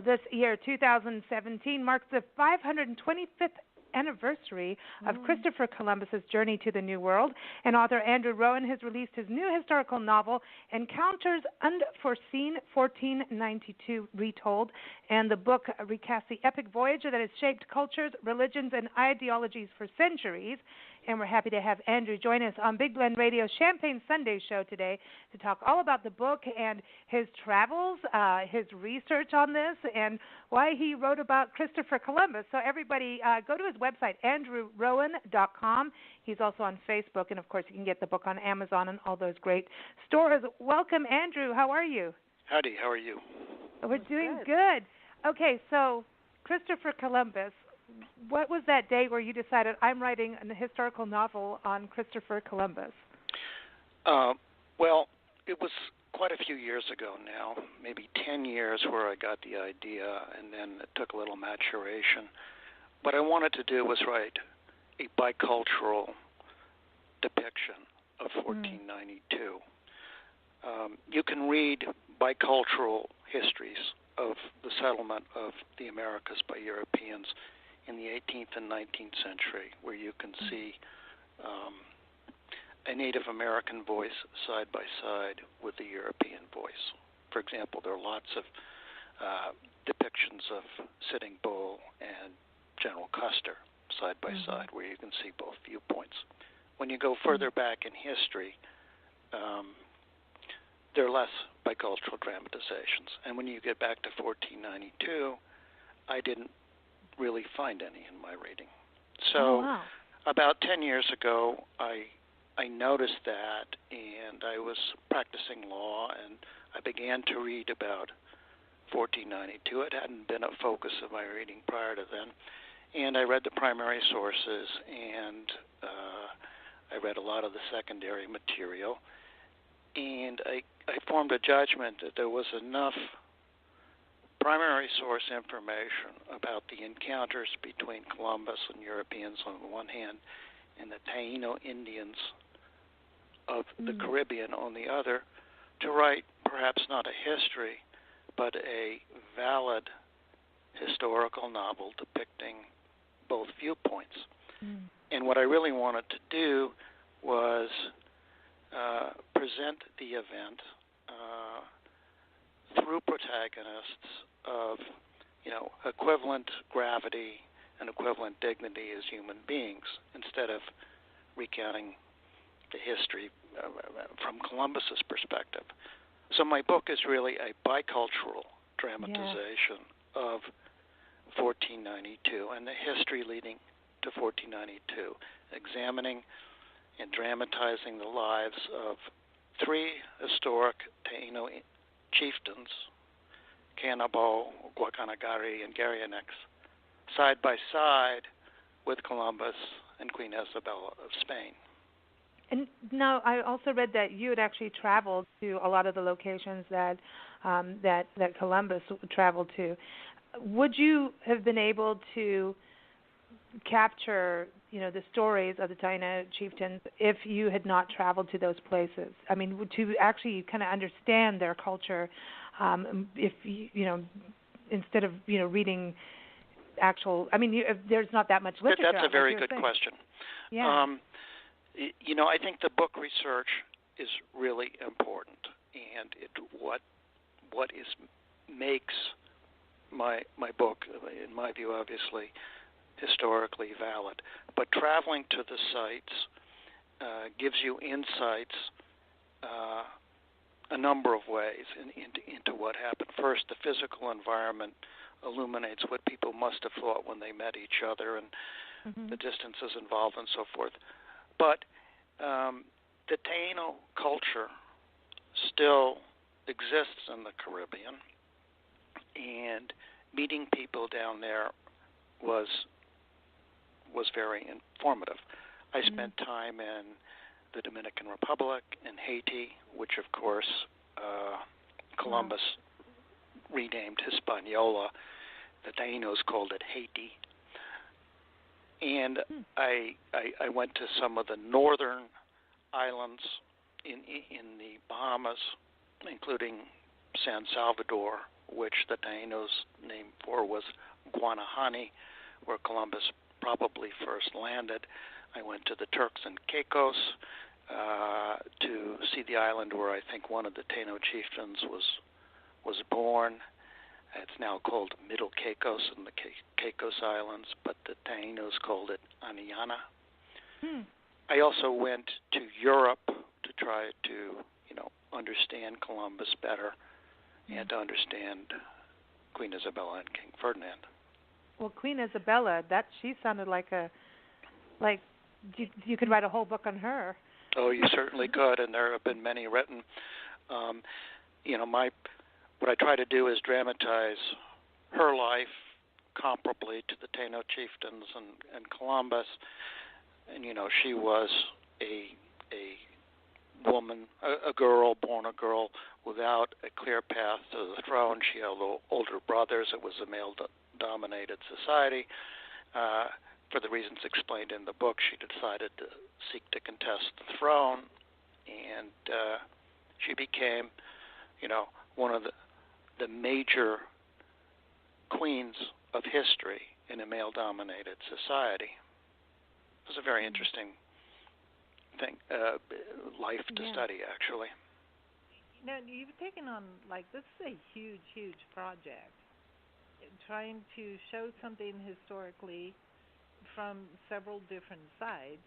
this year, 2017, marks the 525th anniversary of Christopher Columbus's journey to the New World, and author Andrew Rowen has released his new historical novel, Encounters Unforeseen, 1492 Retold, and the book recasts the epic voyage that has shaped cultures, religions, and ideologies for centuries. And we're happy to have Andrew join us on Big Blend Radio's Champagne Sunday show today to talk all about the book and his travels, his research on this, and why he wrote about Christopher Columbus. So everybody, go to his website, andrewrowen.com. He's also on Facebook, and, of course, you can get the book on Amazon and all those great stores. Welcome, Andrew. How are you? Howdy. How are you? We're doing good. Okay, so Christopher Columbus. What was that day where you decided, I'm writing a historical novel on Christopher Columbus? Well, it was quite a few years ago now, maybe 10 years where I got the idea, and then it took a little maturation. What I wanted to do was write a bicultural depiction of 1492. You can read bicultural histories of the settlement of the Americas by Europeans in the 18th and 19th century, where you can see a Native American voice side by side with the European voice. For example, there are lots of depictions of Sitting Bull and General Custer side by side, where you can see both viewpoints. When you go further back in history, there are less bicultural dramatizations. And when you get back to 1492, I didn't really find any in my reading. So about 10 years ago, I noticed that, and I was practicing law, and I began to read about 1492. It hadn't been a focus of my reading prior to then. And I read the primary sources, and I read a lot of the secondary material. And I formed a judgment that there was enough primary source information about the encounters between Columbus and Europeans on the one hand and the Taino Indians of the Caribbean on the other to write perhaps not a history but a valid historical novel depicting both viewpoints. And what I really wanted to do was present the event through protagonists of, equivalent gravity and equivalent dignity as human beings, instead of recounting the history from Columbus's perspective. So my book is really a bicultural dramatization of 1492 and the history leading to 1492, examining and dramatizing the lives of three historic Taino chieftains, Cannibal, Guacanagari, and Garionex, side by side with Columbus and Queen Isabella of Spain. And now I also read that you had actually traveled to a lot of the locations that Columbus traveled to. Would you have been able to capture, the stories of the Taino chieftains if you had not traveled to those places? I mean, to actually kind of understand their culture, if instead of reading actual. I mean, there's not that much literature. That's a very good question. Yeah. I think the book research is really important, and what makes my book, in my view, obviously historically valid. But traveling to the sites gives you insights a number of ways into what happened. First, the physical environment illuminates what people must have thought when they met each other and the distances involved and so forth. But the Taino culture still exists in the Caribbean, and meeting people down there was very informative. I spent time in the Dominican Republic, in Haiti, which of course Columbus renamed Hispaniola. The Tainos called it Haiti. And I went to some of the northern islands in the Bahamas, including San Salvador which the Tainos name for was Guanahani, where Columbus probably first landed. I went to the Turks and Caicos to see the island where I think one of the Taino chieftains was born. It's now called Middle Caicos in the Caicos Islands, but the Tainos called it Aniana. I also went to Europe to try to, understand Columbus better and to understand Queen Isabella and King Ferdinand. Well, Queen Isabella, she sounded like you could write a whole book on her. Oh, you certainly could, and there have been many written. What I try to do is dramatize her life comparably to the Taino chieftains and Columbus. And she was a woman, a girl, born a girl, without a clear path to the throne. She had older brothers. It was a male-dominated society. For the reasons explained in the book, she decided to seek to contest the throne, and she became, one of the major queens of history in a male-dominated society. It was a very interesting life to study, actually. Now, you've taken on, this is a huge, huge project, trying to show something historically from several different sides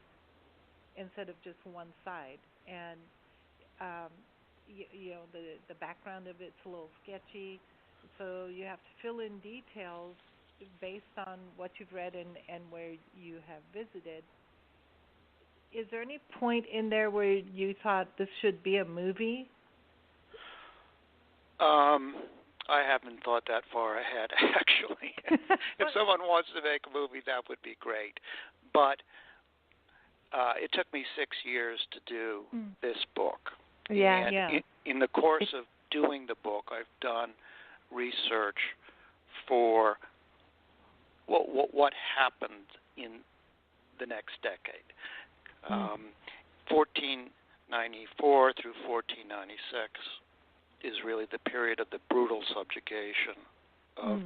instead of just one side. And, the background of it's a little sketchy, so you have to fill in details based on what you've read and where you have visited. Is there any point in there where you thought this should be a movie? I haven't thought that far ahead, actually. If someone wants to make a movie, that would be great. But it took me 6 years to do this book. Yeah, and in the course of doing the book, I've done research for what happened in the next decade. 1494 through 1496 is really the period of the brutal subjugation of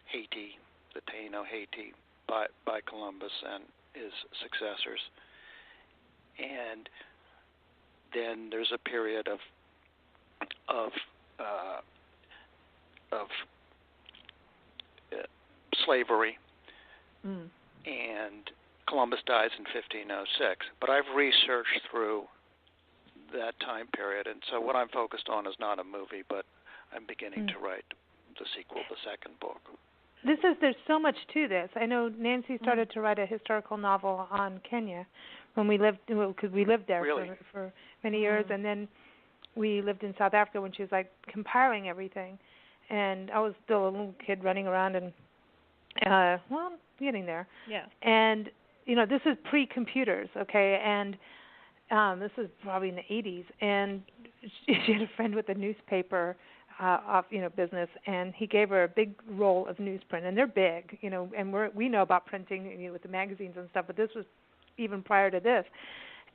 Haiti, the Taino Haiti, by Columbus and his successors. And then there's a period of slavery, and Columbus dies in 1506. But I've researched through that time period, and so what I'm focused on is not a movie, but I'm beginning to write the sequel, the second book. There's so much to this. I know Nancy started to write a historical novel on Kenya when we lived, because we lived there for many years, and then we lived in South Africa when she was compiling everything, and I was still a little kid running around and getting there. Yeah. And this is pre-computers, okay, and this is probably in the 80s, and she had a friend with a newspaper business, and he gave her a big roll of newsprint, and they're big, and we know about printing, with the magazines and stuff, but this was even prior to this.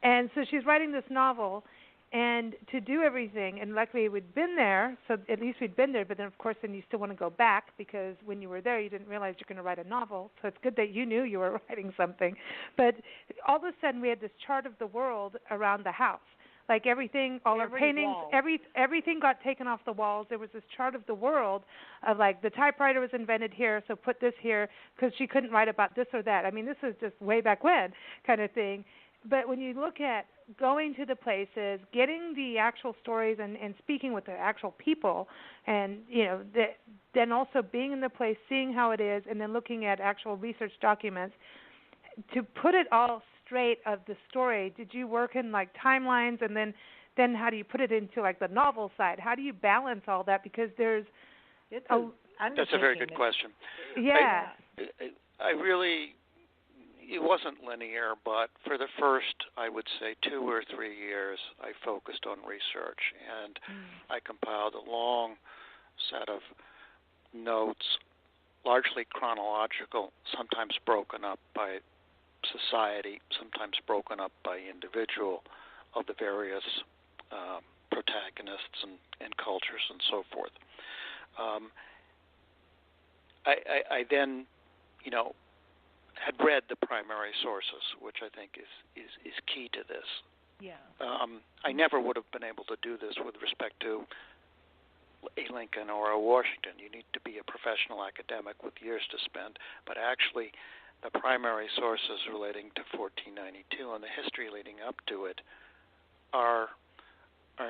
And so she's writing this novel, and to do everything, and luckily we'd been there, so at least we'd been there, but then of course then you still want to go back, because when you were there you didn't realize you're going to write a novel, so it's good that you knew you were writing something. But all of a sudden we had this chart of the world around the house. Everything, all our paintings, everything got taken off the walls. There was this chart of the world of the typewriter was invented here, so put this here, because she couldn't write about this or that. I mean, this is just way back when kind of thing. But when you look at going to the places, getting the actual stories and speaking with the actual people, and then also being in the place, seeing how it is, and then looking at actual research documents, to put it all straight of the story, did you work in timelines, and then how do you put it into the novel side? How do you balance all that? Because that's a very good question. Yeah. I really, it wasn't linear, but for the first, I would say, 2 or 3 years, I focused on research, and I compiled a long set of notes, largely chronological, sometimes broken up by society, sometimes broken up by individual, of the various protagonists and cultures and so forth. I then, had read the primary sources, which I think is key to this. Yeah. I never would have been able to do this with respect to a Lincoln or a Washington. You need to be a professional academic with years to spend. But actually, the primary sources relating to 1492 and the history leading up to it are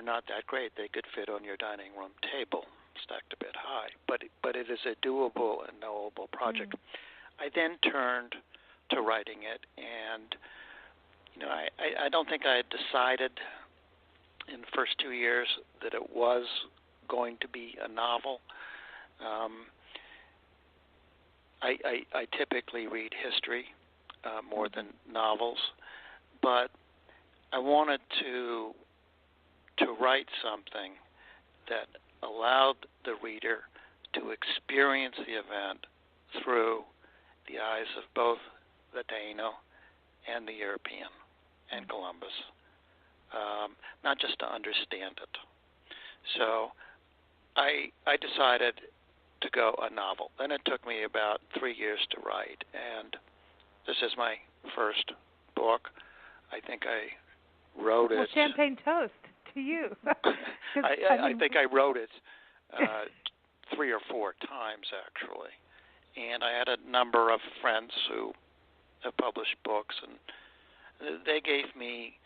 not that great. They could fit on your dining room table, stacked a bit high. But it is a doable and knowable project. I then turned to writing it, and I don't think I had decided in the first 2 years that it was going to be a novel. I typically read history more than novels, but I wanted to write something that allowed the reader to experience the event through the eyes of both the Taino and the European and Columbus, not just to understand it. So I decided to go a novel. Then it took me about 3 years to write, and this is my first book. I think I wrote it. Well, champagne toast to you. I think I wrote it 3 or 4 times, actually. And I had a number of friends who have published books, and they gave me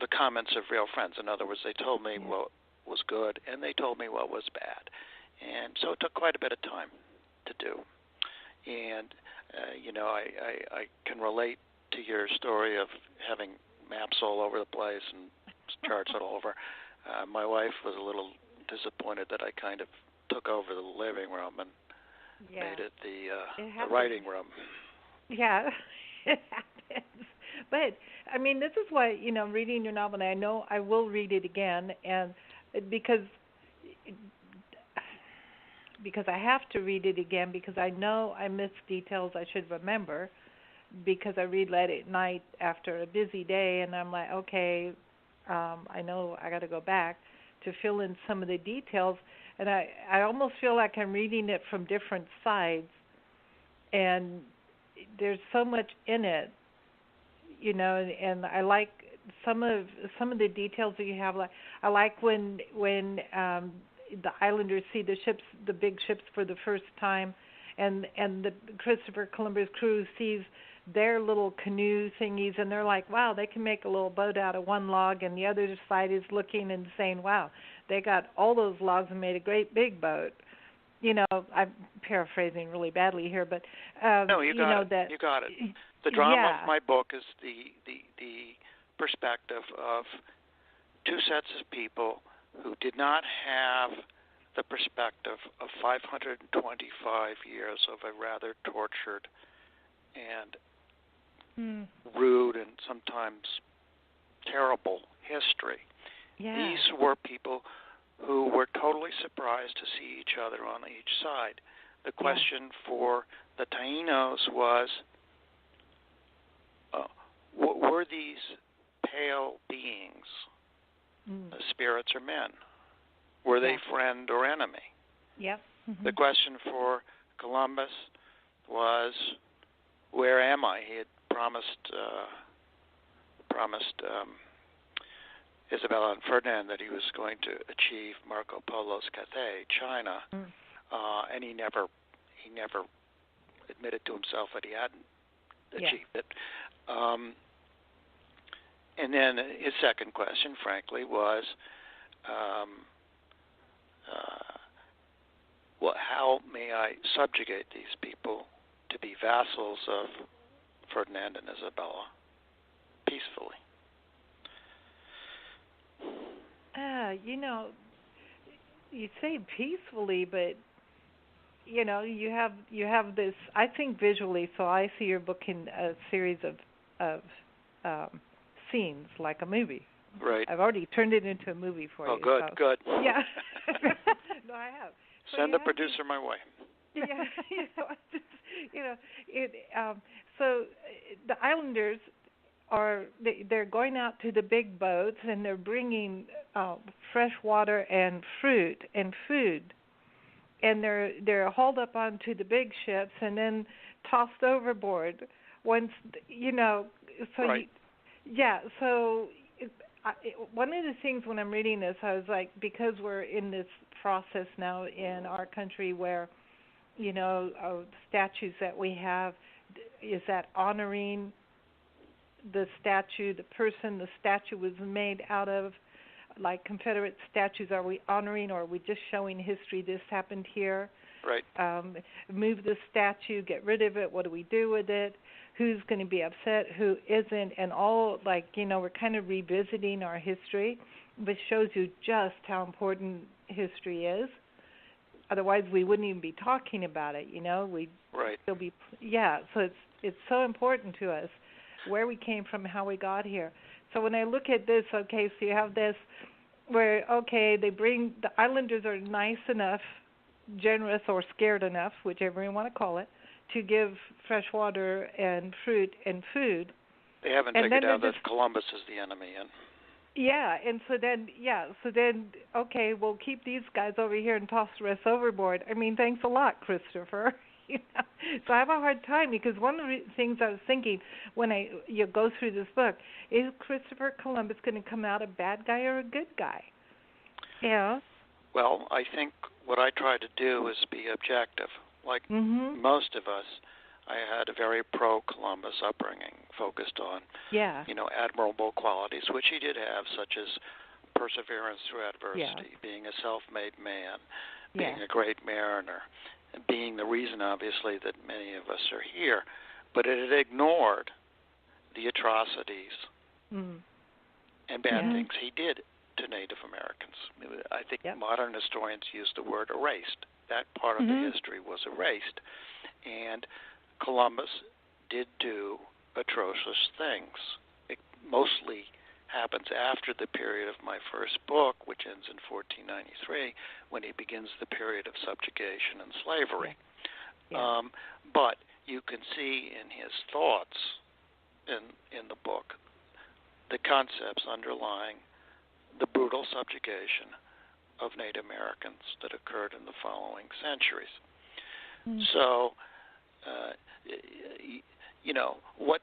the comments of real friends. In other words, they told me what was good, and they told me what was bad. And so it took quite a bit of time to do. And, I can relate to your story of having maps all over the place and charts all over. My wife was a little disappointed that I kind of took over the living room and made it the writing room. Yeah, it happens. But, this is why, reading your novel, and I know I will read it again, and because I have to read it again, because I know I miss details I should remember, because I read late at night after a busy day, and I'm like, okay, I know I got to go back to fill in some of the details, and I almost feel like I'm reading it from different sides, and there's so much in it, and I like some of the details that you have. Like I like when the islanders see the big ships for the first time, and the Christopher Columbus crew sees their little canoe thingies, and they're like, wow, they can make a little boat out of one log, and the other side is looking and saying, wow, they got all those logs and made a great big boat. I'm paraphrasing really badly here, but no, you got it. You got it. The drama of my book is the perspective of two sets of people who did not have the perspective of 525 years of a rather tortured and rude and sometimes terrible history. Yeah. These were people who were totally surprised to see each other on each side. The question for the Tainos was, were these pale beings spirits or men? Were they friend or enemy? Yep. Mm-hmm. The question for Columbus was, where am I? He had promised Isabella and Ferdinand that he was going to achieve Marco Polo's Cathay, China, and he never admitted to himself that he hadn't achieved it. And then his second question, frankly, was, how may I subjugate these people to be vassals of Ferdinand and Isabella peacefully? You say peacefully, but you have this. I think visually, so I see your book in a series of scenes, like a movie. Right. I've already turned it into a movie for you. Oh, good, good. Yeah. No, I have. Send a producer my way. Yeah, so the Islanders they're going out to the big boats and they're bringing fresh water and fruit and food, and they're hauled up onto the big ships and then tossed overboard once, you know. So right. So one of the things when I'm reading this, I was like, because we're in this process now in our country where, you know, statues that we have, is that honoring the statue, the person the statue was made out of, like Confederate statues? Are we honoring, or are we just showing history? This happened here. Right. Move the statue, get rid of it. What do we do with it? Who's going to be upset? Who isn't? And all, like, you know, we're kind of revisiting our history, which shows you just how important history is. Otherwise, we wouldn't even be talking about it. You know, we'd still be. Yeah. So it's so important to us where we came from, how we got here. So when I look at this, okay, so you have this where, okay, the islanders are nice enough, generous or scared enough, whichever you want to call it, to give fresh water and fruit and food. They haven't figured out that Columbus is the enemy yet. Yeah, and so then, okay, we'll keep these guys over here and toss the rest overboard. I mean, thanks a lot, Christopher. You know? So I have a hard time, because one of the things I was thinking when you go through this book, is Christopher Columbus going to come out a bad guy or a good guy? Yeah. Well, I think what I try to do is be objective. Like most of us, I had a very pro-Columbus upbringing, focused on, you know, admirable qualities, which he did have, such as perseverance through adversity, being a self-made man, being a great mariner, and being the reason, obviously, that many of us are here. But it had ignored the atrocities and bad things he did to Native Americans. I think modern historians use the word erased. That part of the history was erased. And Columbus did do atrocious things. It mostly happens after the period of my first book, which ends in 1493, when he begins the period of subjugation and slavery. But you can see in his thoughts in the book the concepts underlying the brutal subjugation of Native Americans that occurred in the following centuries. So, you know, what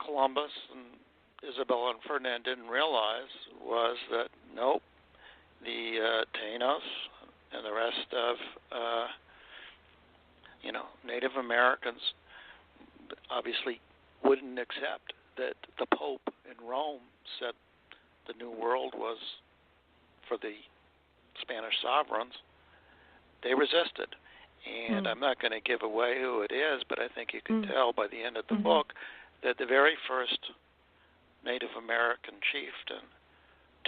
Columbus and Isabella and Ferdinand didn't realize was that, nope, the Tainos and the rest of, you know, Native Americans obviously wouldn't accept that the Pope in Rome said the New World was for the Spanish sovereigns. They resisted. And I'm not going to give away who it is, but I think you can tell by the end of the book that the very first Native American chieftain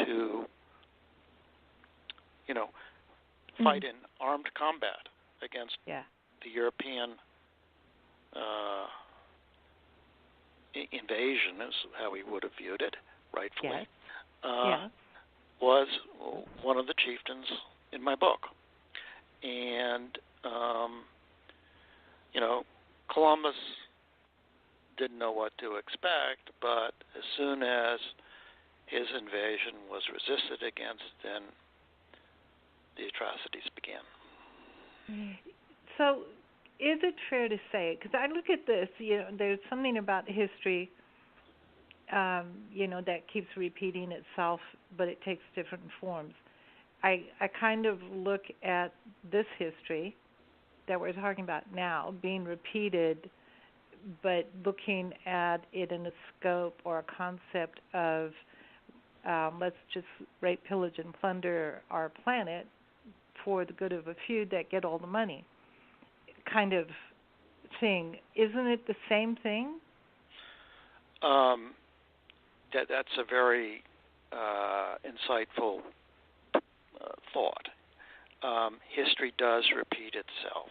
to, you know, fight in armed combat against the European invasion, is how he would have viewed it, rightfully, was one of the chieftains in my book. And, you know, Columbus didn't know what to expect, but as soon as his invasion was resisted against, then the atrocities began. So is it fair to say, because I look at this, you know, there's something about history, you know, that keeps repeating itself, but it takes different forms. I kind of look at this history that we're talking about now being repeated, but looking at it in a scope or a concept of let's just rape, pillage, and plunder our planet for the good of a few that get all the money kind of thing. Isn't it the same thing? That's a very insightful thought. History does repeat itself.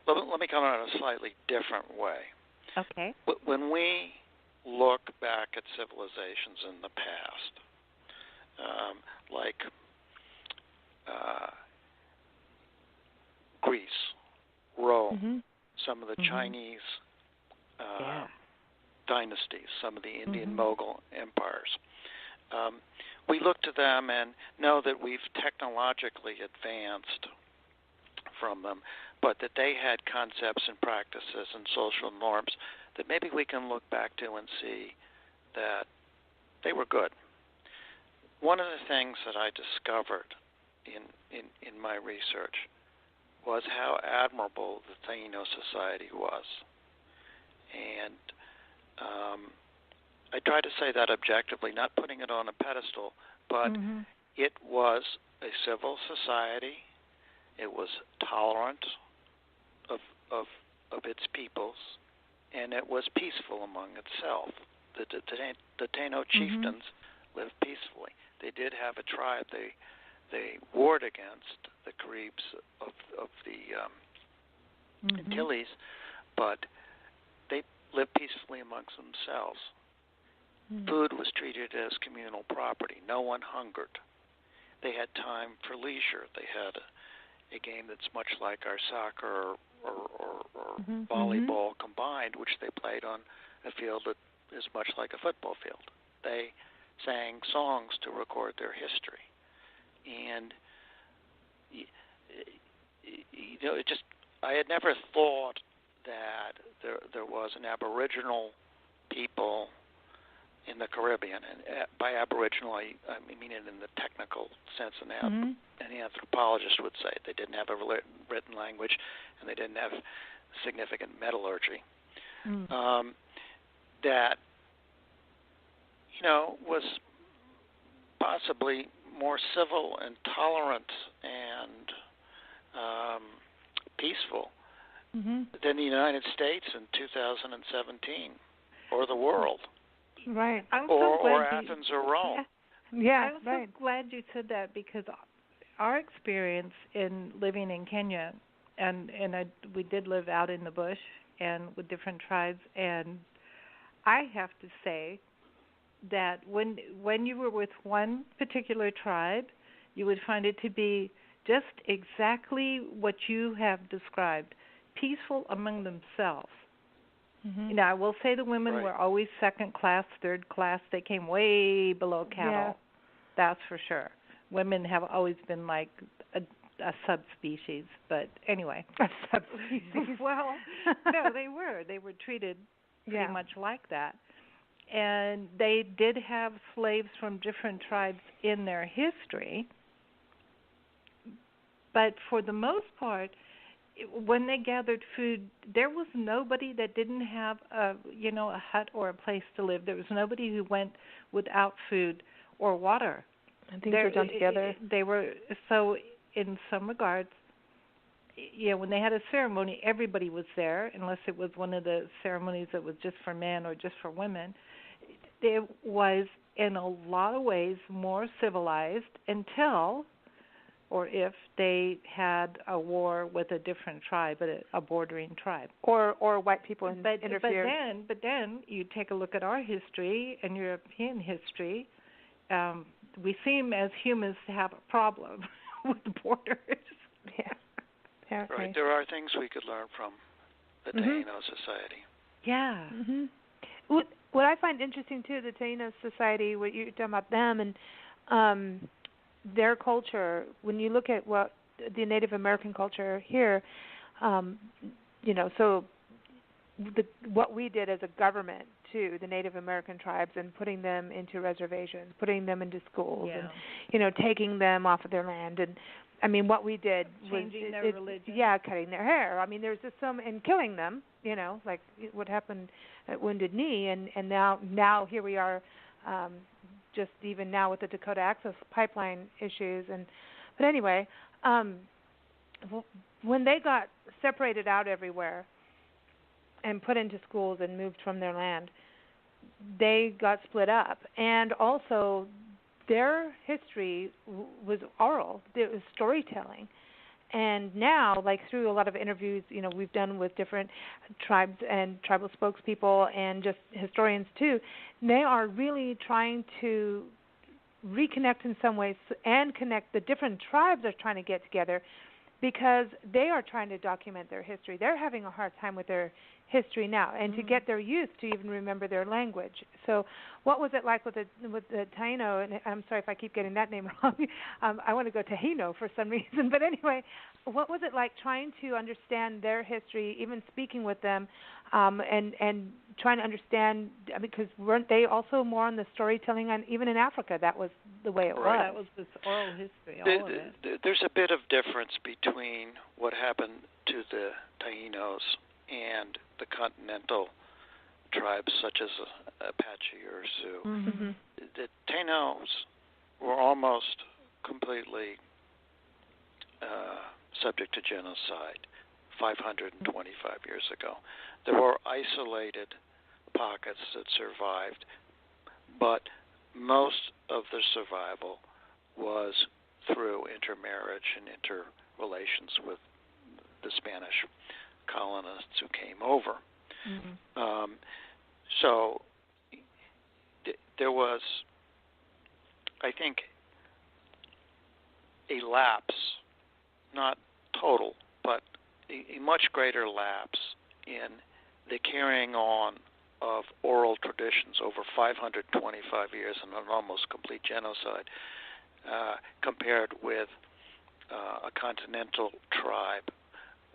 Let me come at it a slightly different way. Okay. When we look back at civilizations in the past, like Greece, Rome, some of the Chinese dynasties, some of the Indian Mughal empires. We look to them and know that we've technologically advanced from them, but that they had concepts and practices and social norms that maybe we can look back to and see that they were good. One of the things that I discovered in my research was how admirable the Tainos society was. And I try to say that objectively, not putting it on a pedestal, but it was a civil society. It was tolerant of its peoples, and it was peaceful among itself. The Taino chieftains lived peacefully. They did have a tribe. They warred against the Caribs of the Antilles, but they lived peacefully amongst themselves. Food was treated as communal property. No one hungered. They had time for leisure. They had a game that's much like our soccer or volleyball combined, which they played on a field that is much like a football field. They sang songs to record their history. And I had never thought that there was an Aboriginal people in the Caribbean, and by Aboriginal I mean it in the technical sense, and any anthropologist would say they didn't have a written language, and they didn't have significant metallurgy. That was possibly more civil and tolerant and peaceful than the United States in 2017 or the world. Right. Or Athens or Rome. Yeah, I'm so glad you said that, because our experience in living in Kenya, and we did live out in the bush and with different tribes, and I have to say that when you were with one particular tribe, you would find it to be just exactly what you have described, peaceful among themselves. Now, I will say the women were always second class, third class. They came way below cattle. Yeah. That's for sure. Women have always been like a subspecies, but anyway. A subspecies. Well, no, they were. They were treated pretty much like that. And they did have slaves from different tribes in their history. But for the most part, when they gathered food, there was nobody that didn't have a hut or a place to live. There was nobody who went without food or water. And things were done together. They were, so in some regards, when they had a ceremony, everybody was there, unless it was one of the ceremonies that was just for men or just for women. It was, in a lot of ways, more civilized until, or if they had a war with a different tribe, a bordering tribe, or white people interfered. But then you take a look at our history and European history. We seem as humans to have a problem with borders. Yeah. Right. There are things we could learn from the Taino society. Yeah. What I find interesting too, the Taino society, what you're talking about them and their culture, when you look at what the Native American culture here, so what we did as a government to the Native American tribes and putting them into reservations, putting them into schools, and taking them off of their land, and I mean what we did was changing their religion. Yeah, cutting their hair. I mean, there's just and killing them. Like what happened at Wounded Knee, and now here we are. Just even now with the Dakota Access Pipeline issues, but anyway, when they got separated out everywhere and put into schools and moved from their land, they got split up, and also their history was oral. It was storytelling. And now, like through a lot of interviews, we've done with different tribes and tribal spokespeople and just historians too, they are really trying to reconnect in some ways and connect the different tribes are trying to get together because they are trying to document their history. They're having a hard time with their history now, and to get their youth to even remember their language. So what was it like with the Taino, and I'm sorry if I keep getting that name wrong. I want to go Taino for some reason. But anyway, what was it like trying to understand their history, even speaking with them, and trying to understand, because weren't they also more on the storytelling, and even in Africa that was the way it was? That was this oral history, all of it. There's a bit of difference between what happened to the Tainos and the Continental tribes such as Apache or Sioux. Mm-hmm. The Tainos were almost completely subject to genocide 525 years ago. There were isolated pockets that survived, but most of the survival was through intermarriage and interrelations with the Spanish colonists who came over. Mm-hmm. So there was, I think, a lapse, not total, but a much greater lapse in the carrying on of oral traditions over 525 years and an almost complete genocide, compared with a continental tribe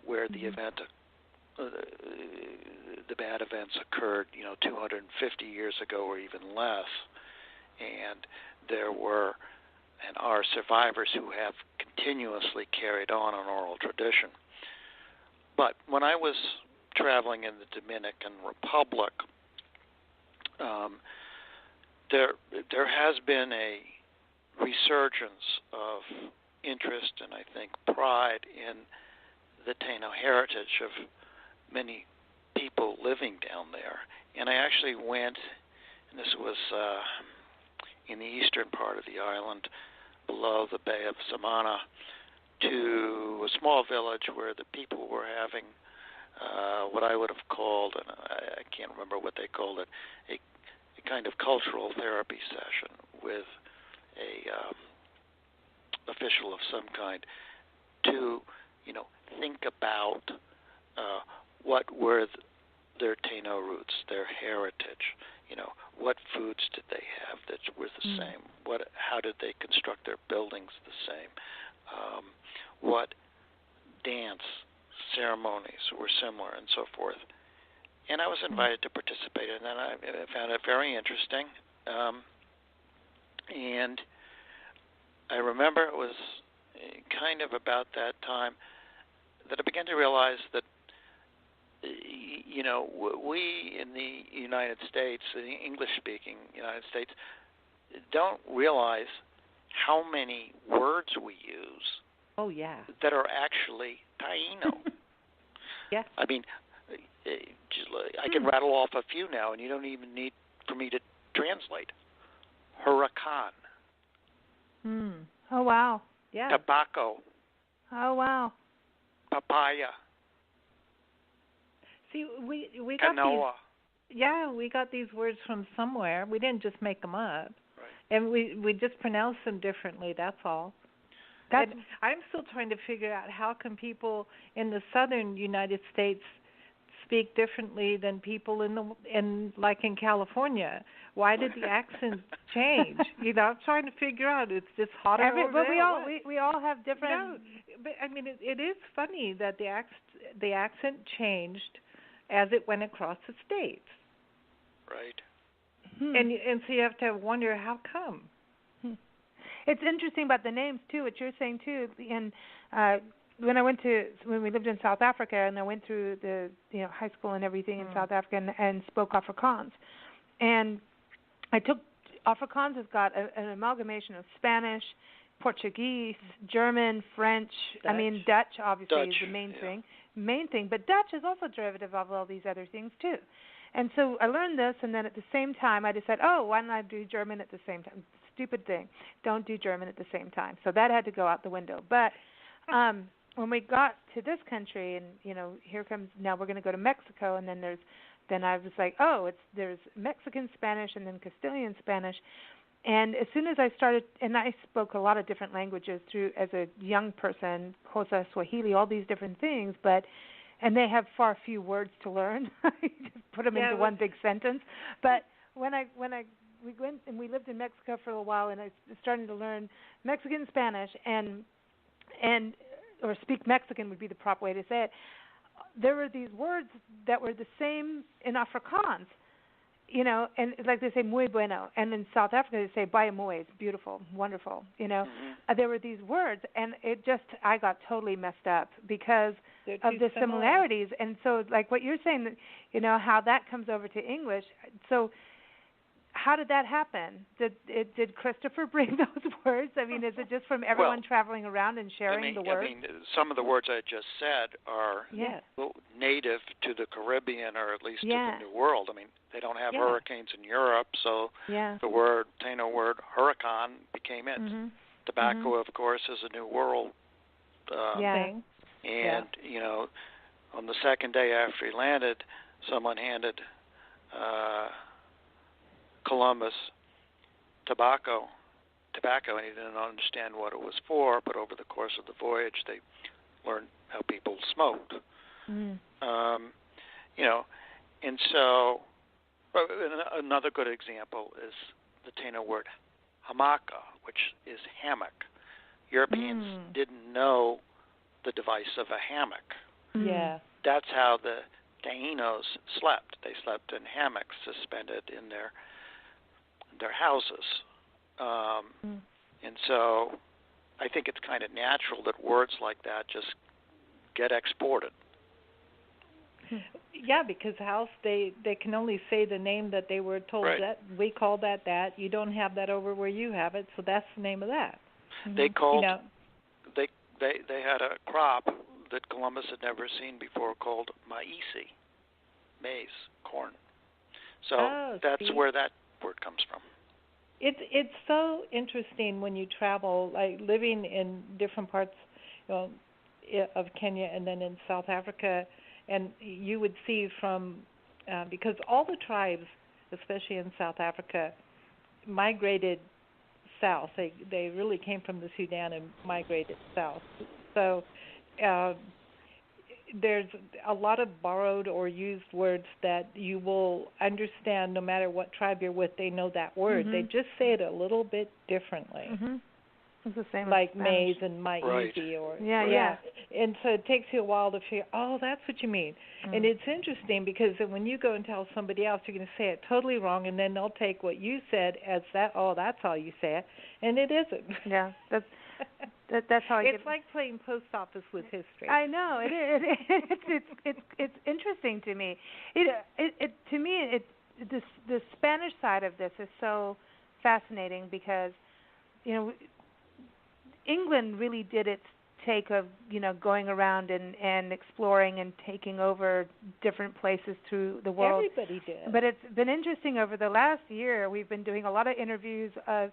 where the event, the bad events occurred, 250 years ago or even less, and there were and are survivors who have continuously carried on an oral tradition. But when I was traveling in the Dominican Republic, there has been a resurgence of interest and I think pride in the Taino heritage of many people living down there. And I actually went, and this was in the eastern part of the island, below the Bay of Samana, to a small village where the people were having what I would have called, and I can't remember what they called it, a kind of cultural therapy session with a official of some kind to, think about what were their Taino roots, their heritage. What foods did they have that were the same? How did they construct their buildings the same? What dance ceremonies were similar, and so forth. And I was invited to participate in that. I found it very interesting. And I remember it was kind of about that time that I began to realize that, we in the United States, the English-speaking United States, don't realize how many words we use. Oh, yeah. That are actually Taino. Yeah. I mean, I can rattle off a few now, and you don't even need for me to translate. Huracan. Oh, wow. Yeah. Tobacco. Oh, wow. Papaya. See, we got Canoa. we got these words from somewhere. We didn't just make them up. Right. And we just pronounce them differently, that's all. And I'm still trying to figure out how can people in the southern United States speak differently than people in California. Why did the accent change? I'm trying to figure out. It's just hotter over there. But we all have different. No, but I mean, it is funny that the accent changed as it went across the states. Right. And so you have to wonder how come. It's interesting about the names too. What you're saying too. And when we lived in South Africa, and I went through the high school and everything in South Africa, and spoke Afrikaans, and I took Afrikaans has got an amalgamation of Spanish, Portuguese, German, French. Dutch. I mean, Dutch obviously Dutch, is the main thing, but Dutch is also derivative of all these other things too. And so I learned this, and then at the same time I decided, why don't I do German at the same time? Stupid thing. Don't do German at the same time. So that had to go out the window. But when we got to this country, and here comes, now we're going to go to Mexico, and then I was like, there's Mexican Spanish and then Castilian Spanish. And as soon as I started, and I spoke a lot of different languages through as a young person, Xhosa, Swahili, all these different things, and they have far few words to learn. You just put them into one big sentence. But we went and we lived in Mexico for a while, and I started to learn Mexican Spanish or speak Mexican would be the proper way to say it. There were these words that were the same in Afrikaans. And like they say muy bueno, and in South Africa they say baie mooi, it's beautiful, wonderful. There were these words, and I got totally messed up because of the similarities. And so, like what you're saying, how that comes over to English. So, how did that happen? Did Christopher bring those words? I mean, is it just from everyone traveling around and sharing the words? I mean, some of the words I just said are native to the Caribbean, or at least to the New World. I mean, they don't have hurricanes in Europe, so the Taino word hurricane became it. Mm-hmm. Tobacco, of course, is a New World thing. And, on the second day after he landed, someone handed Columbus tobacco, and he didn't understand what it was for, but over the course of the voyage they learned how people smoked. And so another good example is the Taino word hamaca, which is hammock. Europeans didn't know the device of a hammock. Yeah. That's how the Tainos slept. They slept in hammocks suspended in their houses. And so I think it's kind of natural that words like that just get exported. Yeah, because they can only say the name that they were told that we call that. You don't have that over where you have it, so that's the name of that. They called they had a crop that Columbus had never seen before called maize, corn. So that's where that word comes from. It's so interesting when you travel, like living in different parts of Kenya and then in South Africa, and you would see from because all the tribes, especially in South Africa, migrated south. They really came from the Sudan and migrated south. So there's a lot of borrowed or used words that you will understand no matter what tribe you're with. They know that word. They just say it a little bit differently. It's the same like maize and easy or and so it takes you a while to figure, that's what you mean. And it's interesting because when you go and tell somebody else, you're going to say it totally wrong, and then they'll take what you said as that. That's how you say it, and it isn't. Yeah, that's how it's like playing post office with history. I know it is. It's interesting to me. To me the Spanish side of this is so fascinating because England really did its take of going around and exploring and taking over different places through the world. Everybody did. But it's been interesting over the last year. We've been doing a lot of interviews of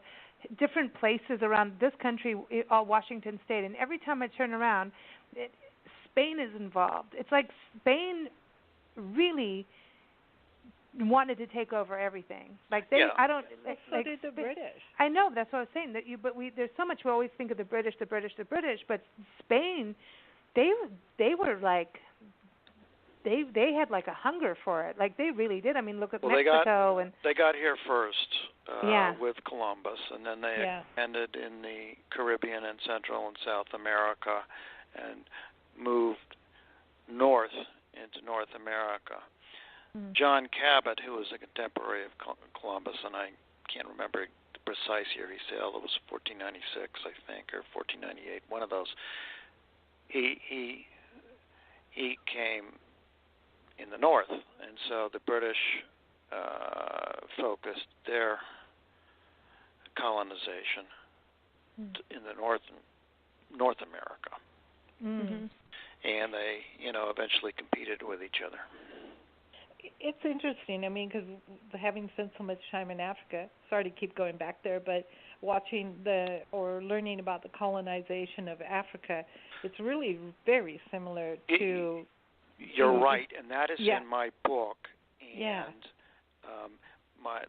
different places around this country, all Washington State, and every time I turn around, Spain is involved. It's like Spain really wanted to take over everything. Like they, I don't. So did the British. I know, that's what I was saying. There's so much we always think of the British, but Spain, they were like. They had like a hunger for it. Like they really did. I mean, look at Mexico they got here first with Columbus, and then they ended in the Caribbean and Central and South America, and moved north into North America. John Cabot, who was a contemporary of Columbus, and I can't remember the precise year he sailed. It was 1496, I think, or 1498, one of those. He came in the north, and so the British focused their colonization in the North America, and they eventually competed with each other. It's interesting. I mean, because having spent so much time in Africa, sorry to keep going back there, but watching learning about the colonization of Africa, it's really very similar to. You're right, and that is in my book. And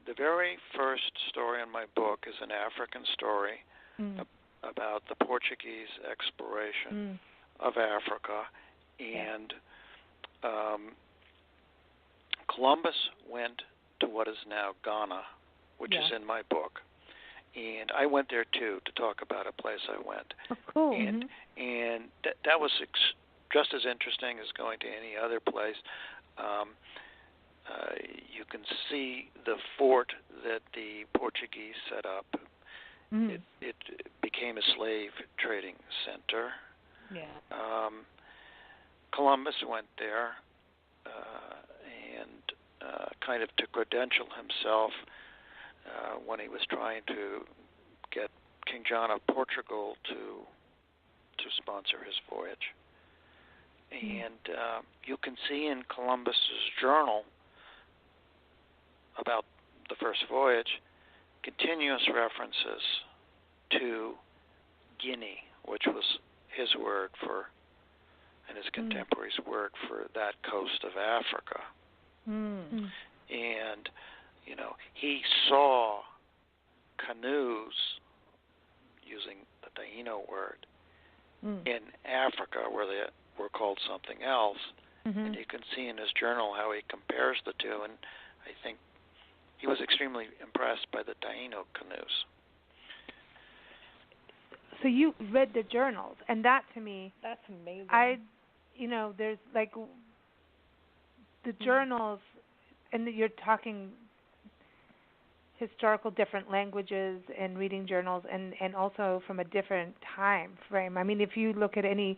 the very first story in my book is an African story about the Portuguese exploration of Africa, and Columbus went to what is now Ghana, which is in my book. And I went there, too, to talk about a place I went. Oh, cool. And that was just as interesting as going to any other place. You can see the fort that the Portuguese set up. It became a slave trading center. Yeah. Columbus went there and kind of to credential himself when he was trying to get King John of Portugal to sponsor his voyage. And you can see in Columbus's journal about the first voyage continuous references to Guinea, which was his word for, and his contemporaries' word for that coast of Africa. And, you know, he saw canoes, using the Taino word, in Africa where they were called something else. And you can see in his journal how he compares the two, and I think he was extremely impressed by the Taino canoes. So you read the journals, and that to me, that's amazing. There's like the journals, and you're talking historical different languages and reading journals, and also from a different time frame. I mean, if you look at anything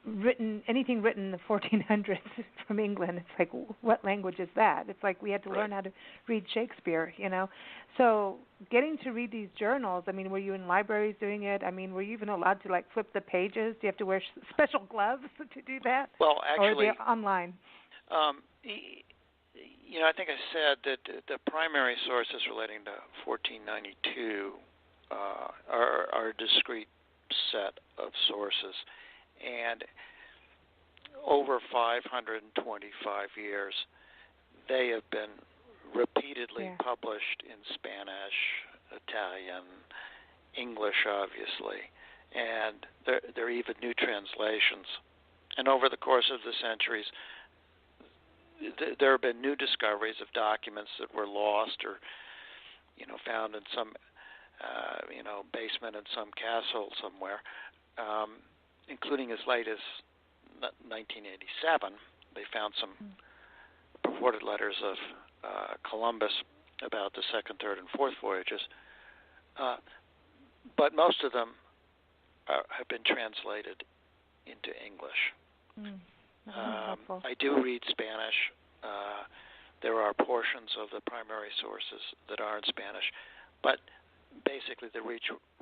written in the 1400s from England, it's like, what language is that? It's like we had to learn how to read Shakespeare, you know. So getting to read these journals, I mean, were you in libraries doing it? I mean, were you even allowed to, like, flip the pages? Do you have to wear special gloves to do that? Well, actually, or are they online? I think I said that the primary sources relating to 1492 are a discrete set of sources. And over 525 years, they have been repeatedly published in Spanish, Italian, English, obviously, and there are even new translations. And over the course of the centuries, there have been new discoveries of documents that were lost or, found in some, basement in some castle somewhere. Including as late as 1987, they found some purported letters of Columbus about the second, third, and fourth voyages. But most of them have been translated into English. I do read Spanish. There are portions of the primary sources that are in Spanish, but basically the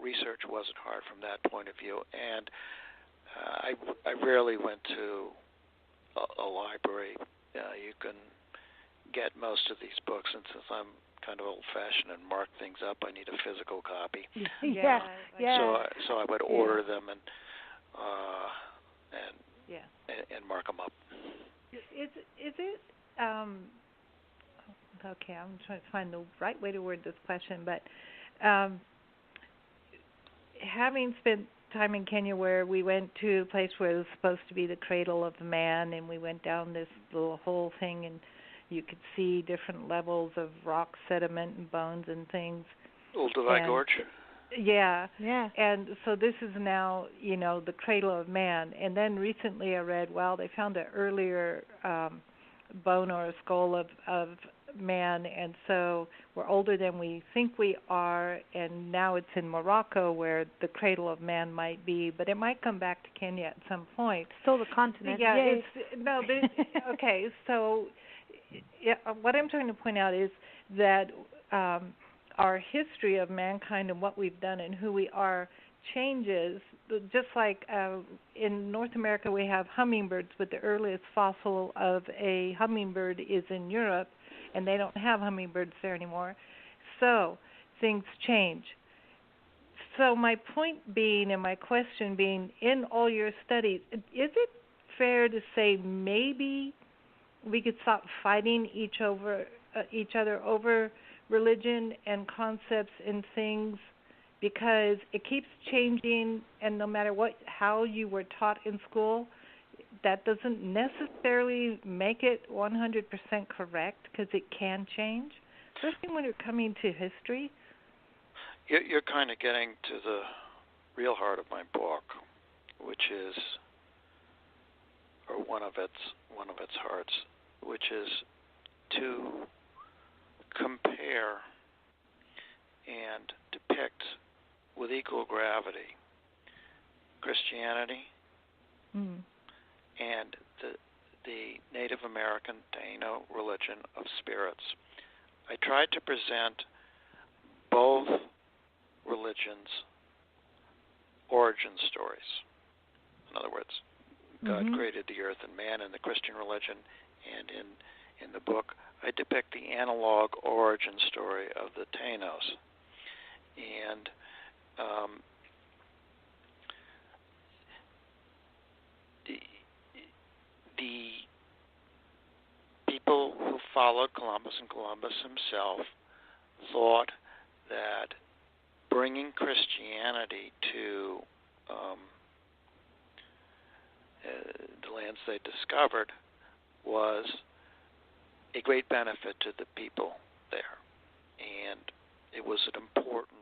research wasn't hard from that point of view. And I rarely went to a library. You can get most of these books, and since I'm kind of old-fashioned and mark things up, I need a physical copy. So I would order them and mark them up. Is it okay? I'm trying to find the right way to word this question, but having spent time in Kenya where we went to a place where it was supposed to be the cradle of man, and we went down this little whole thing, and you could see different levels of rock sediment and bones and things. Old Levi Gorge? Yeah. And so this is now, the cradle of man. And then recently I read, they found an earlier bone or a skull of man, and so we're older than we think we are, and now it's in Morocco where the cradle of man might be, but it might come back to Kenya at some point. Still the continent. Okay, so what I'm trying to point out is that our history of mankind and what we've done and who we are changes, just like in North America we have hummingbirds, but the earliest fossil of a hummingbird is in Europe, and they don't have hummingbirds there anymore. So things change. So my point being, and my question being, in all your studies, is it fair to say maybe we could stop fighting each other over religion and concepts and things because it keeps changing, and no matter how you were taught in school, that doesn't necessarily make it 100% correct because it can change, especially when you're coming to history. You're kind of getting to the real heart of my book, which is, or one of its hearts, which is to compare and depict with equal gravity Christianity and the Native American Taino religion of spirits. I tried to present both religions' origin stories. In other words, God created the earth and man in the Christian religion, and in the book I depict the analog origin story of the Tainos. And the people who followed Columbus and Columbus himself thought that bringing Christianity to the lands they discovered was a great benefit to the people there, and it was an important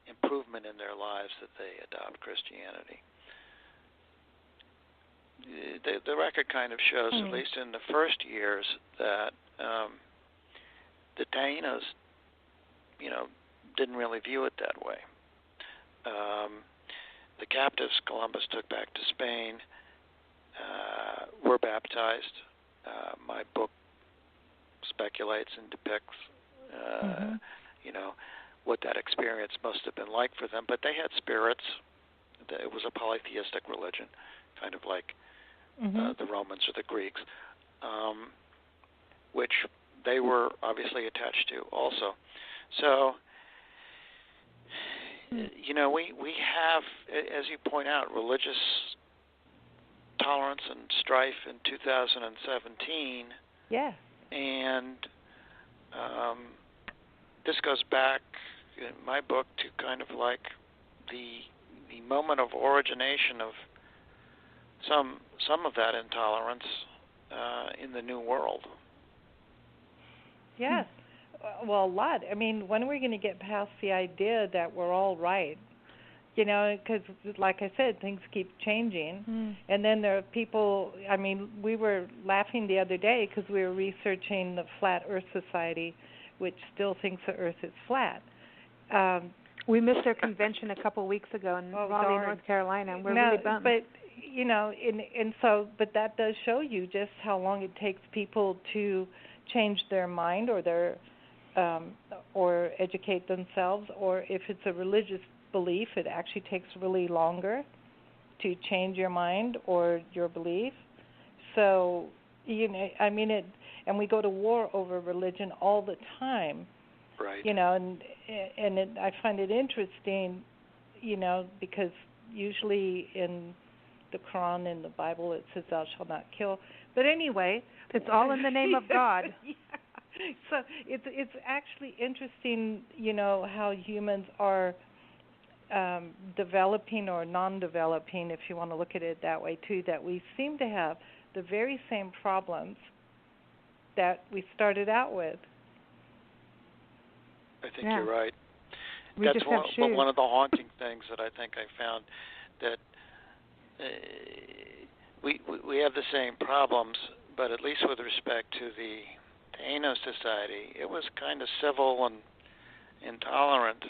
improvement in their lives that they adopt Christianity. The record kind of shows, at least in the first years, that the Tainos, didn't really view it that way. The captives Columbus took back to Spain were baptized. My book speculates and depicts, what that experience must have been like for them. But they had spirits. It was a polytheistic religion, kind of like the Romans or the Greeks, which they were obviously attached to also. So, we have, as you point out, religious tolerance and strife in 2017. Yeah. And this goes back in my book to kind of like the moment of origination of some of that intolerance in the New World. Yes. Well, a lot. I mean, when are we going to get past the idea that we're all right? Because, like I said, things keep changing. And then there are people, we were laughing the other day because we were researching the Flat Earth Society, which still thinks the Earth is flat. We missed their convention a couple weeks ago in Raleigh, North Carolina, and we're really bummed. But, but that does show you just how long it takes people to change their mind or educate themselves, or if it's a religious belief, it actually takes really longer to change your mind or your belief. So, and we go to war over religion all the time. Right. I find it interesting, because usually in the Quran and the Bible it says thou shalt not kill. But anyway, it's all in the name of God. Yeah. So it's actually interesting, how humans are developing or non-developing, if you want to look at it that way too, that we seem to have the very same problems that we started out with. I think you're right. That's one of the haunting things that I think I found, that we have the same problems, but at least with respect to the Tainos society, it was kind of civil and intolerant,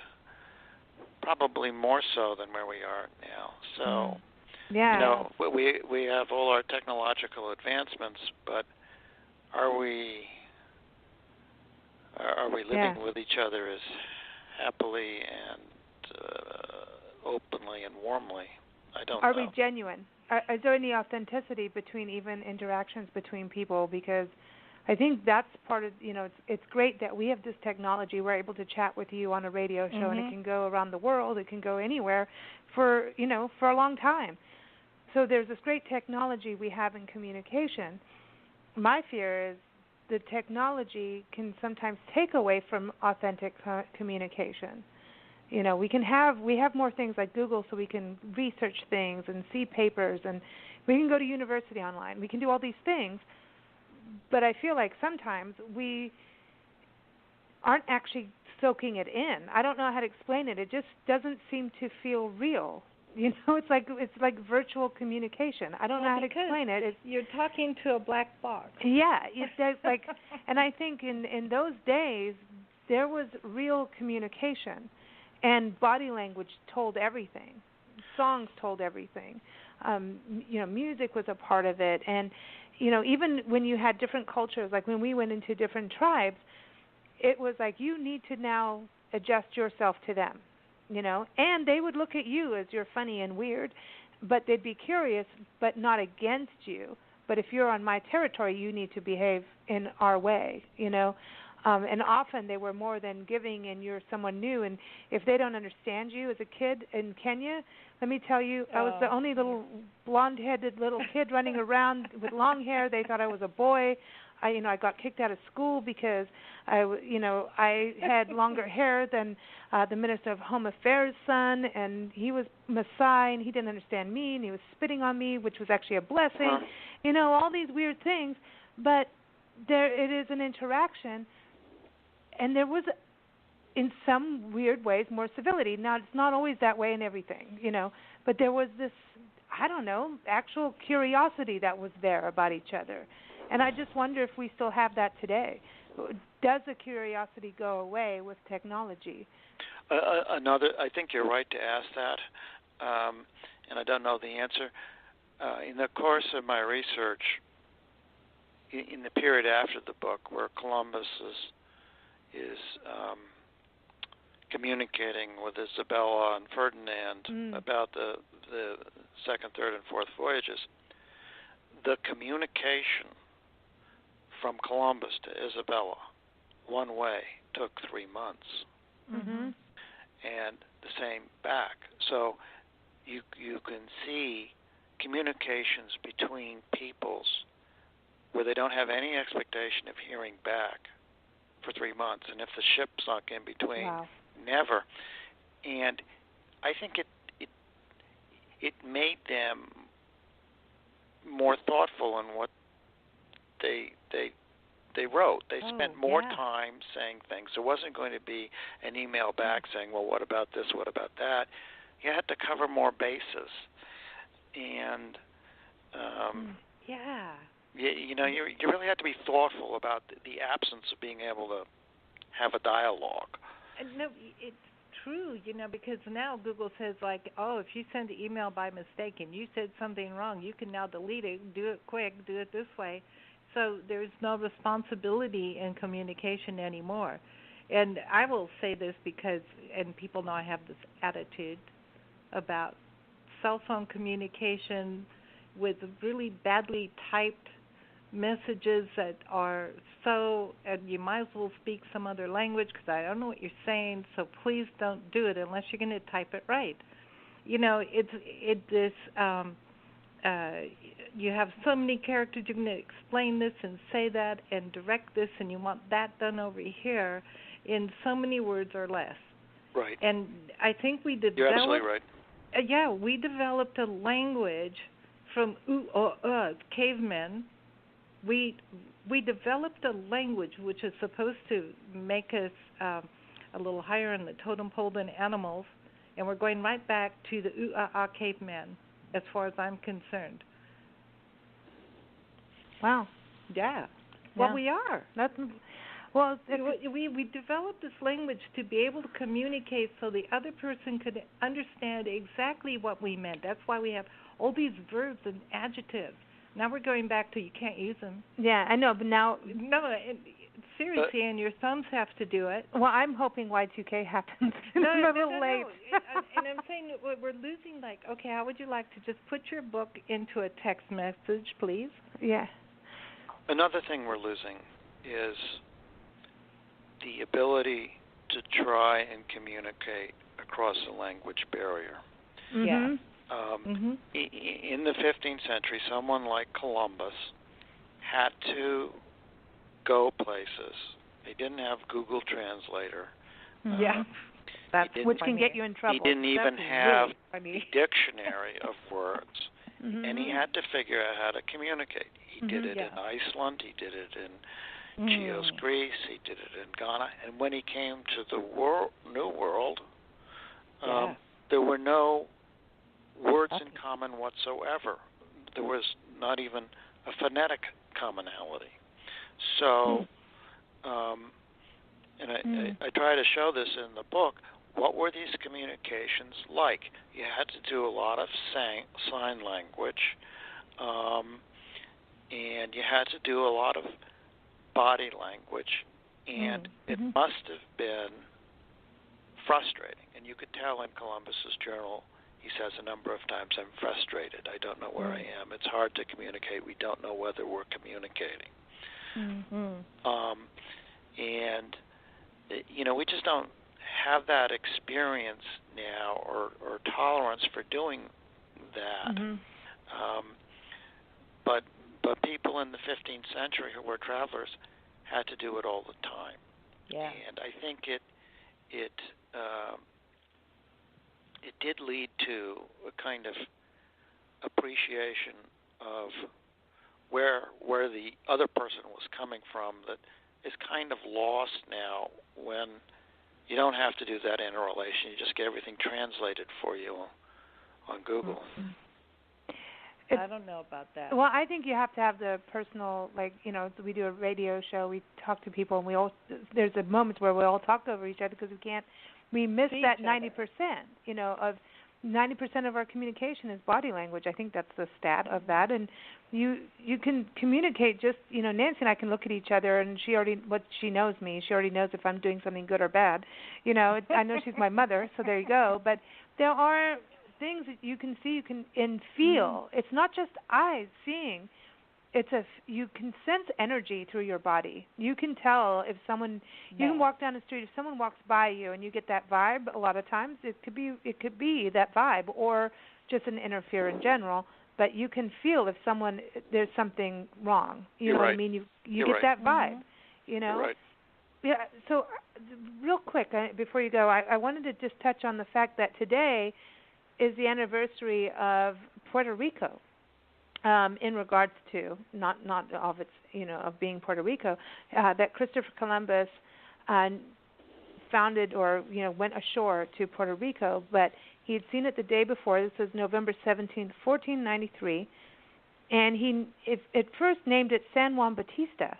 probably more so than where we are now. So, we have all our technological advancements, but are we living with each other as happily and openly and warmly? I don't know. Are we genuine? Is there any authenticity between even interactions between people? Because I think that's part of, it's great that we have this technology. We're able to chat with you on a radio show, and it can go around the world. It can go anywhere for a long time. So there's this great technology we have in communication. My fear is the technology can sometimes take away from authentic communication. You know, we have more things like Google, so we can research things and see papers, and we can go to university online. We can do all these things, but I feel like sometimes we aren't actually soaking it in. I don't know how to explain it. It just doesn't seem to feel real. You know, it's like virtual communication. I don't know how to explain it. You're talking to a black box. Yeah, it's like, and I think in those days there was real communication, and body language told everything. Songs told everything. You know, music was a part of it, and you know, even when you had different cultures, like when we went into different tribes, it was like you need to now adjust yourself to them. You know, and they would look at you as you're funny and weird, but they'd be curious, but not against you. But if you're on my territory, you need to behave in our way, you know. And often they were more than giving, and you're someone new. And if they don't understand you as a kid in Kenya, let me tell you, I was the only little blonde-headed little kid running around with long hair. They thought I was a boy. I got kicked out of school because I had longer hair than the Minister of Home Affairs' son, and he was Maasai, and he didn't understand me, and he was spitting on me, which was actually a blessing. You know, all these weird things, but it is an interaction, and there was, in some weird ways, more civility. Now, it's not always that way in everything, you know, but there was this, I don't know, actual curiosity that was there about each other. And I just wonder if we still have that today. Does the curiosity go away with technology? I think you're right to ask that, and I don't know the answer. In the course of my research, in the period after the book, where Columbus is communicating with Isabella and Ferdinand about the second, third, and fourth voyages, the communication from Columbus to Isabella, one way, took 3 months, and the same back. So you can see communications between peoples where they don't have any expectation of hearing back for 3 months, and if the ship sunk in between, never. And I think it made them more thoughtful in what they wrote. They spent more time saying things. There wasn't going to be an email back saying, well, what about this, what about that? You had to cover more bases. And, you really had to be thoughtful about the absence of being able to have a dialogue. No, it's true, because now Google says, like, if you send an email by mistake and you said something wrong, you can now delete it, do it quick, do it this way. So there's no responsibility in communication anymore. And I will say this because, and people know I have this attitude about cell phone communication with really badly typed messages that are and you might as well speak some other language because I don't know what you're saying, so please don't do it unless you're going to type it right. You have so many characters, you're going to explain this and say that and direct this, and you want that done over here in so many words or less. Right. And I think we developed... You're absolutely right. We developed a language from cavemen. We developed a language which is supposed to make us a little higher in the totem pole than animals, and we're going right back to the caveman as far as I'm concerned. Wow. Yeah. Well, we are. We developed this language to be able to communicate so the other person could understand exactly what we meant. That's why we have all these verbs and adjectives. Now we're going back to you can't use them. Yeah, I know, but now... No, seriously, and your sons have to do it. Well, I'm hoping Y2K happens. No. Late. And I'm saying we're losing, okay, how would you like to just put your book into a text message, please? Yeah. Another thing we're losing is the ability to try and communicate across the language barrier. Yeah. In the 15th century, someone like Columbus had to go places. He didn't have Google Translator. Yeah. That's which can get you in trouble. He didn't even have a dictionary of words, and he had to figure out how to communicate. He did it in Iceland, he did it in Chios, Greece, he did it in Ghana, and when he came to the New World, there were no words in common whatsoever. There was not even a phonetic commonality. So, and I try to show this in the book. What were these communications like? You had to do a lot of sign language, and you had to do a lot of body language, and it must have been frustrating. And you could tell in Columbus's journal, he says a number of times, I'm frustrated. I don't know where I am. It's hard to communicate. We don't know whether we're communicating. And, we just don't have that experience now or tolerance for doing that. But people in the 15th century who were travelers had to do it all the time. Yeah. And I think it did lead to a kind of appreciation of where the other person was coming from that is kind of lost now when you don't have to do that interrelation. You just get everything translated for you on Google. I don't know about that. Well, I think you have to have the personal, we do a radio show, we talk to people, and there's a moment where we all talk over each other because we miss that 90%, of 90% of our communication is body language. I think that's the stat of that. And you can communicate just, Nancy and I can look at each other, and she knows me. She already knows if I'm doing something good or bad. I know she's my mother, so there you go. But there are things that you can see, and feel. It's not just eyes seeing. You can sense energy through your body. You can tell if someone. You can walk down the street. If someone walks by you and you get that vibe, a lot of times it could be that vibe, or just an interfere in general. But you can feel if there's something wrong. You know what I mean? You get that vibe. You're right. Yeah. So, real quick before you go, I wanted to just touch on the fact that today is the anniversary of Puerto Rico, in regards to not of its of being Puerto Rico, that Christopher Columbus founded or went ashore to Puerto Rico, but he had seen it the day before. This was November 17th, 1493, and he at first named it San Juan Bautista,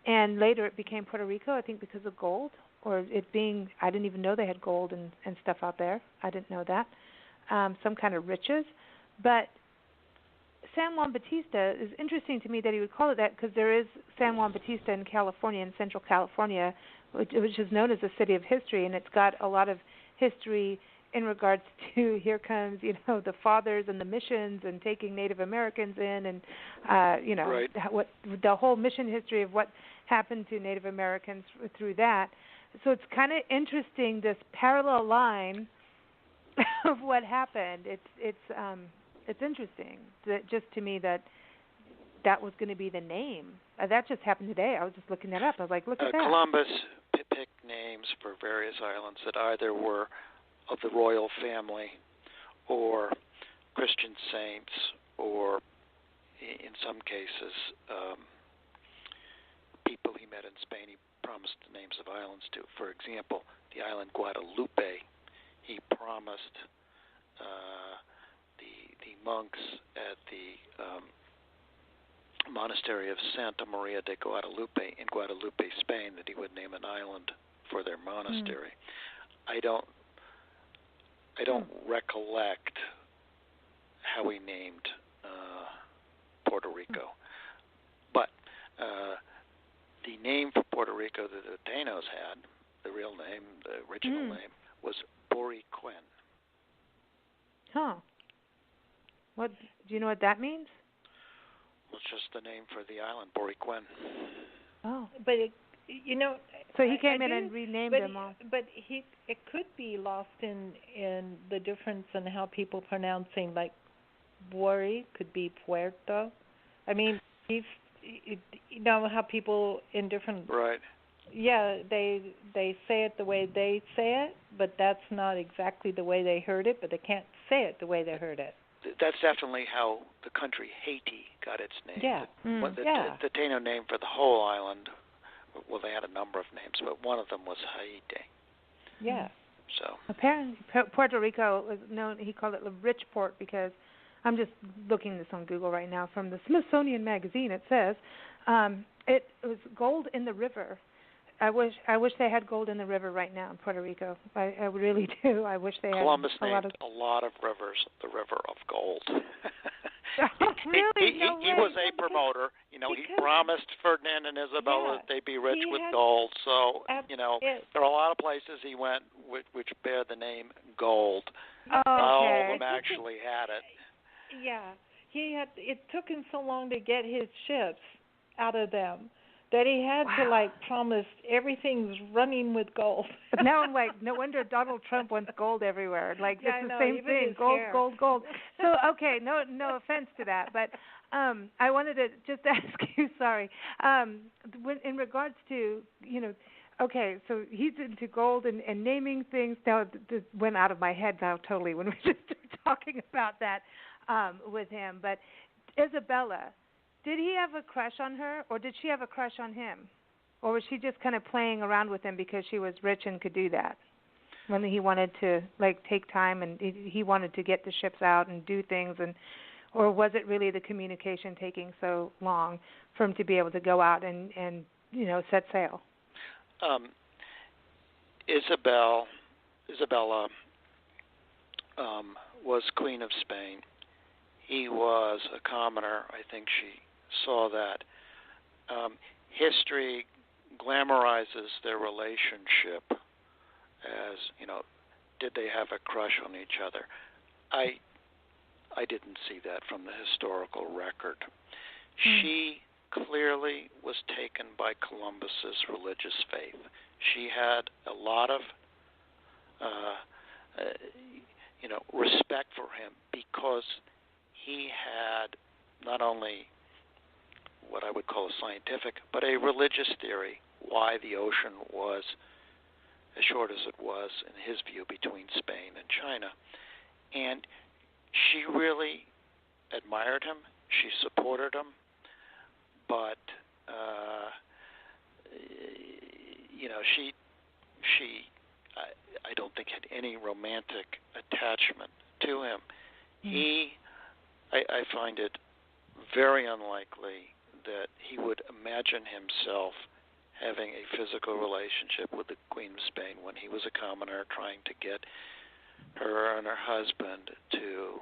and later it became Puerto Rico. I think because of gold, or it being I didn't even know they had gold and stuff out there. I didn't know that. Some kind of riches, but San Juan Bautista is interesting to me that he would call it that because there is San Juan Bautista in California, in Central California, which is known as the city of history, and it's got a lot of history in regards to here comes the fathers and the missions and taking Native Americans in, and what the whole mission history of what happened to Native Americans through that. So it's kind of interesting, this parallel line of what happened. It's interesting that just to me that was going to be the name. That just happened today. I was just looking that up. I was like, look at that. Columbus picked names for various islands that either were of the royal family or Christian saints, or in some cases people he met in Spain he promised the names of islands to. For example, the island Guadalupe, he promised the monks at the monastery of Santa Maria de Guadalupe in Guadalupe, Spain, that he would name an island for their monastery. I don't recollect how he named Puerto Rico, but the name for Puerto Rico that the Tainos had, the real name, the original name, was Boriquen. Huh. What do you know what that means? Well, it's just the name for the island, Boriquen. Oh, but so he came in and renamed them all. But it could be lost in the difference in how people pronouncing, like Bori could be Puerto. I mean, you know how people in different right. Yeah, they say it the way they say it, but that's not exactly the way they heard it. But they can't say it the way they heard it. That's definitely how the country Haiti got its name. Yeah. The Taino name for the whole island. Well, they had a number of names, but one of them was Haiti. Yeah. So apparently Puerto Rico was known. He called it the Rich Port because I'm just looking this on Google right now from the Smithsonian Magazine. It says it was gold in the river. I wish they had gold in the river right now in Puerto Rico. I really do. I wish they Columbus had named a lot of rivers the River of Gold. Really? He was a promoter. You know, he promised Ferdinand and Isabella that they'd be rich with gold. So, you know, there are a lot of places he went which bear the name Gold. Oh, okay. All of them actually had it. Yeah. It took him so long to get his ships out of them that he had to promise everything's running with gold. But now I'm like, no wonder Donald Trump wants gold everywhere. Like it's the same thing, gold, hair. gold. So okay, no offense to that, but I wanted to just ask you, sorry, in regards to okay, so he's into gold and naming things. Now this went out of my head now totally when we just started talking about that with him. But Isabella. Did he have a crush on her, or did she have a crush on him? Or was she just kind of playing around with him because she was rich and could do that? When he wanted to, take time and he wanted to get the ships out and do things, or was it really the communication taking so long for him to be able to go out and set sail? Isabella was Queen of Spain. He was a commoner. I think she saw that. History glamorizes their relationship as, did they have a crush on each other? I didn't see that from the historical record. She clearly was taken by Columbus's religious faith. She had a lot of respect for him because he had not only what I would call a scientific, but a religious theory why the ocean was as short as it was, in his view, between Spain and China. And she really admired him. She supported him. But, she I don't think had any romantic attachment to him. I find it very unlikely that he would imagine himself having a physical relationship with the Queen of Spain when he was a commoner trying to get her and her husband to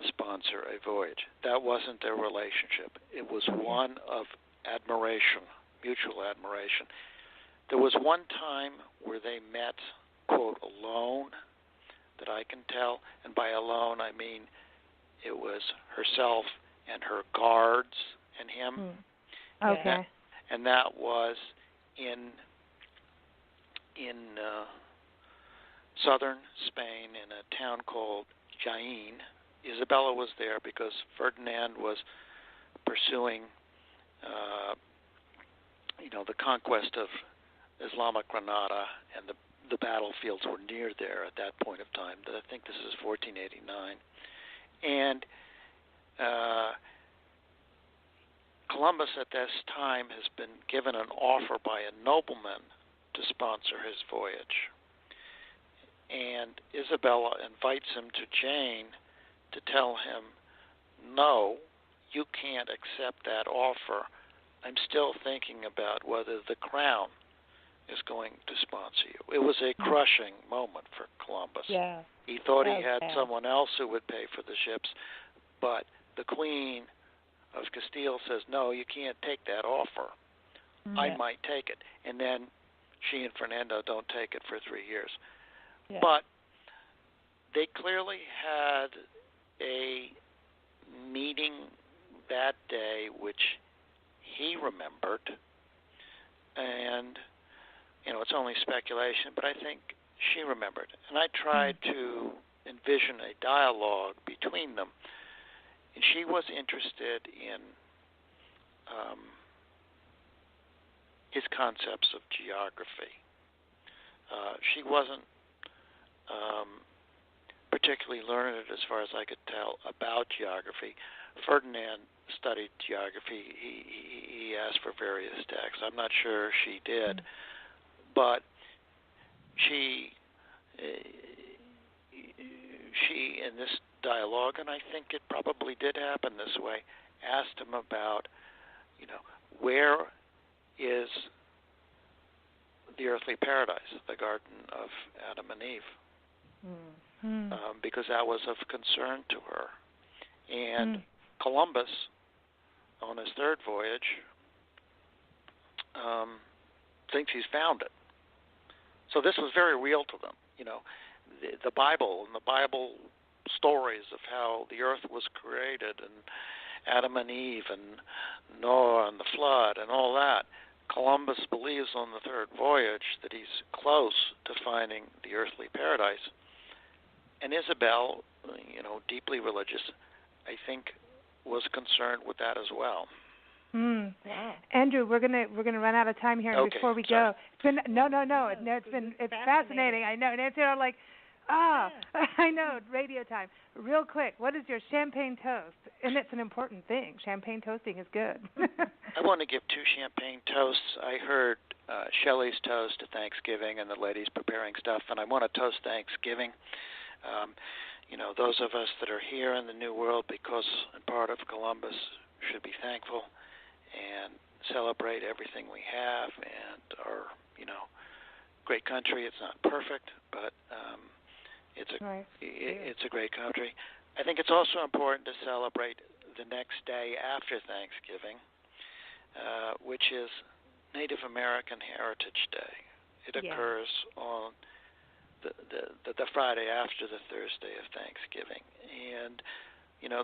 sponsor a voyage. That wasn't their relationship. It was one of admiration, mutual admiration. There was one time where they met, quote, alone, that I can tell, and by alone I mean it was herself and her guards and him. Okay. And that was in southern Spain in a town called Jaén. Isabella was there because Ferdinand was pursuing the conquest of Islamic Granada, and the battlefields were near there at that point of time. I think this is 1489. And Columbus at this time has been given an offer by a nobleman to sponsor his voyage. And Isabella invites him to Jaén to tell him, no, you can't accept that offer. I'm still thinking about whether the crown is going to sponsor you. It was a crushing moment for Columbus. Yeah. He thought he had someone else who would pay for the ships, but the Queen of Castile says, no, you can't take that offer. I might take it. And then she and Fernando don't take it for 3 years. Yeah. But they clearly had a meeting that day which he remembered, and it's only speculation, but I think she remembered. And I tried to envision a dialogue between them, And she was interested in his concepts of geography. She wasn't particularly learned, as far as I could tell, about geography. Ferdinand studied geography. He asked for various texts. I'm not sure she did, but she in this dialogue, and I think it probably did happen this way, asked him about, where is the earthly paradise, the Garden of Adam and Eve, because that was of concern to her. And Columbus, on his third voyage, thinks he's found it. So this was very real to them. The Bible and the Bible stories of how the earth was created and Adam and Eve and Noah and the flood and all that. Columbus believes on the third voyage that he's close to finding the earthly paradise. And Isabella, deeply religious, I think was concerned with that as well. Wow. Andrew, we're gonna run out of time here. Okay, before we sorry. go, it's been it's fascinating. I know. And Nancy, I'm like, I know, radio time. Real quick, what is your champagne toast? And it's an important thing. Champagne toasting is good. I want to give 2 champagne toasts. I heard Shelley's toast to Thanksgiving and the ladies preparing stuff, and I want to toast Thanksgiving. Those of us that are here in the New World because and part of Columbus should be thankful and celebrate everything we have and our, great country. It's not perfect, but it's a great country. I think it's also important to celebrate the next day after Thanksgiving, which is Native American Heritage Day. It occurs on the Friday after the Thursday of Thanksgiving. And,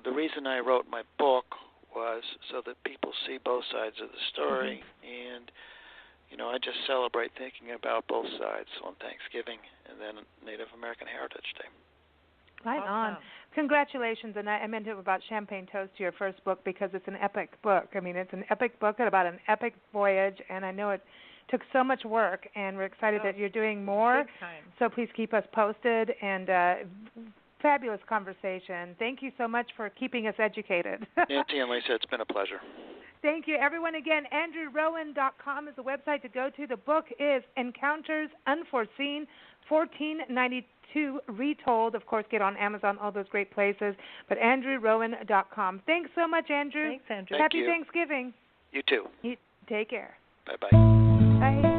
the reason I wrote my book was so that people see both sides of the story. And, I just celebrate thinking about both sides on Thanksgiving and then Native American Heritage Day. Right on. Congratulations. And I meant it about Champagne Toast to your first book because it's an epic book. I mean, it's an epic book about an epic voyage, and I know it took so much work, and we're excited that you're doing more. Big time. So please keep us posted, and fabulous conversation. Thank you so much for keeping us educated. Nancy and Lisa, it's been a pleasure. Thank you, everyone. Again, AndrewRowen.com is the website to go to. The book is Encounters Unforeseen, $14.92 Retold. Of course, get on Amazon, all those great places. But AndrewRowen.com. Thanks so much, Andrew. Thanks, Andrew. Happy Thanksgiving. You too. Take care. Bye-bye. Bye.